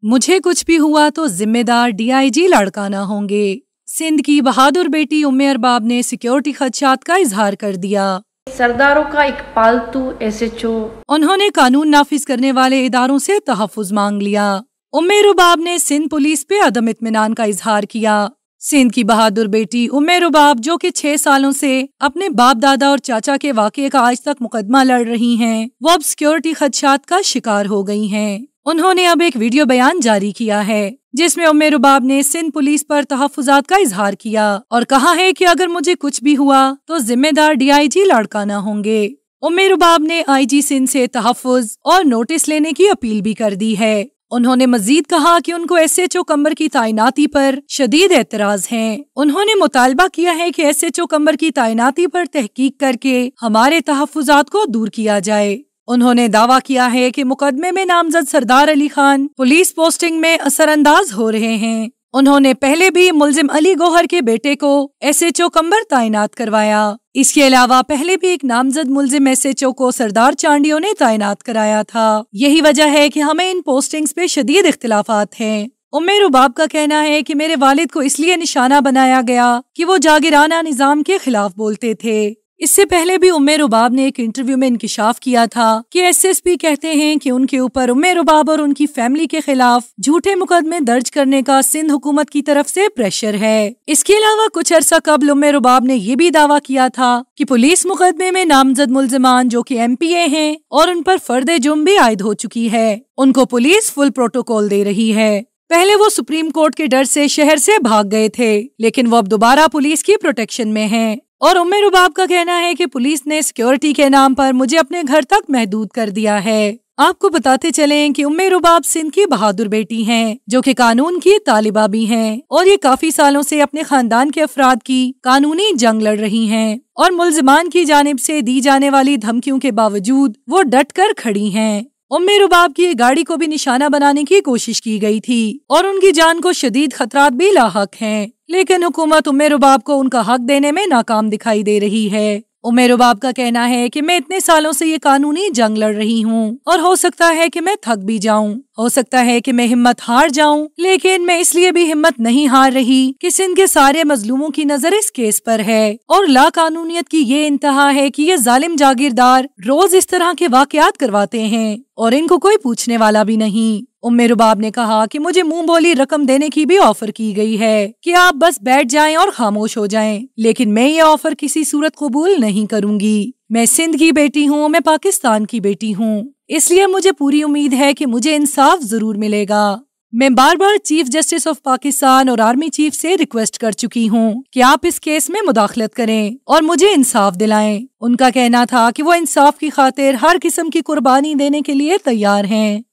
मुझे कुछ भी हुआ तो जिम्मेदार DIG लाड़काना होंगे। सिंध की बहादुर बेटी उम्मे अरबाब ने सिक्योरिटी खदशात का इजहार कर दिया। सरदारों का एक पालतू SHO। उन्होंने कानून नाफिज करने वाले इदारों से तहफ्फुज मांग लिया। उम्मे रुबाब ने सिंध पुलिस पे अदम इत्मीनान का इजहार किया। सिंध की बहादुर बेटी उम्मे रुबाब, जो कि 6 सालों से अपने बाप दादा और चाचा के वाक़ये का आज तक मुकदमा लड़ रही हैं, वो अब सिक्योरिटी खदशात का शिकार हो गई हैं। उन्होंने अब एक वीडियो बयान जारी किया है जिसमें उम्मे रुबाब ने सिंध पुलिस पर तहफ्फुजात का इजहार किया और कहा है कि अगर मुझे कुछ भी हुआ तो जिम्मेदार DIG लाड़काना होंगे। उम्मे रुबाब ने IG सिंध से तहफ्फुज और नोटिस लेने की अपील भी कर दी है। उन्होंने मजीद कहा कि उनको SHO कम्बर की तैनाती पर शदीद एतराज है। उन्होंने मुतालबा किया है कि SHO कम्बर की तैनाती पर तहकीक करके हमारे तहफ्फुजात को दूर किया जाए। उन्होंने दावा किया है कि मुकदमे में नामजद सरदार अली खान पुलिस पोस्टिंग में असरअंदाज हो रहे हैं। उन्होंने पहले भी मुल्जिम अली गौहर के बेटे को SHO कम्बर तैनात करवाया। इसके अलावा पहले भी एक नामजद मुल्जिम SHO को सरदार चांडियों ने तैनात कराया था। यही वजह है कि हमें इन पोस्टिंग्स पे शदीद इख्तिलाफात हैं। उम्मे रुबाब का कहना है कि मेरे वालिद को इसलिए निशाना बनाया गया कि वो जागिराना निजाम के खिलाफ बोलते थे। इससे पहले भी उम्मे रुबाब ने एक इंटरव्यू में इंकिशाफ किया था कि SSP कहते हैं कि उनके ऊपर उम्मे रुबाब और उनकी फैमिली के खिलाफ झूठे मुकदमे दर्ज करने का सिंध हुकूमत की तरफ से प्रेशर है। इसके अलावा कुछ अरसा कबल उम्मे रुबाब ने ये भी दावा किया था कि पुलिस मुकदमे में नामजद मुल्जिमान जो कि MPA हैं और उन पर फर्द जुर्म भी आयद हो चुकी है, उनको पुलिस फुल प्रोटोकॉल दे रही है। पहले वो सुप्रीम कोर्ट के डर से शहर से भाग गए थे, लेकिन वो अब दोबारा पुलिस की प्रोटेक्शन में हैं। और उम्मे रुबाब का कहना है कि पुलिस ने सिक्योरिटी के नाम पर मुझे अपने घर तक महदूद कर दिया है। आपको बताते चलें कि उम्मे रुबाब सिंध की बहादुर बेटी हैं, जो कि कानून की तालिबा भी हैं और ये काफी सालों से अपने खानदान के अफराद की कानूनी जंग लड़ रही हैं और मुल्जिमान की जानिब से दी जाने वाली धमकियों के बावजूद वो डट कर खड़ी हैं। उम्मे रुबाब की गाड़ी को भी निशाना बनाने की कोशिश की गई थी और उनकी जान को शदीद खतरात भी लाहक हैं, लेकिन हुकूमत उम्मे रुबाब को उनका हक देने में नाकाम दिखाई दे रही है। उम्मे रुबाब का कहना है कि मैं इतने सालों से ये कानूनी जंग लड़ रही हूँ और हो सकता है कि मैं थक भी जाऊँ, हो सकता है कि मैं हिम्मत हार जाऊँ, लेकिन मैं इसलिए भी हिम्मत नहीं हार रही कि सिंध के सारे मजलूमों की नजर इस केस पर है और लाकानूनियत की ये इंतहा है कि ये जालिम जागीरदार रोज इस तरह के वाकयात करवाते हैं और इनको कोई पूछने वाला भी नहीं। उम्मे रुबाब ने कहा कि मुझे मुंह बोली रकम देने की भी ऑफर की गई है कि आप बस बैठ जाएं और खामोश हो जाएं, लेकिन मैं ये ऑफर किसी सूरत कबूल नहीं करूंगी। मैं सिंध की बेटी हूँ, मैं पाकिस्तान की बेटी हूँ, इसलिए मुझे पूरी उम्मीद है कि मुझे इंसाफ जरूर मिलेगा। मैं बार बार चीफ जस्टिस ऑफ पाकिस्तान और आर्मी चीफ से रिक्वेस्ट कर चुकी हूँ कि आप इस केस में मुदाखलत करें और मुझे इंसाफ दिलाएं। उनका कहना था कि वो इंसाफ की खातिर हर किस्म की कुर्बानी देने के लिए तैयार हैं।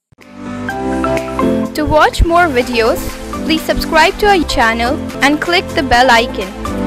To watch more videos, please subscribe to our channel and click the bell icon.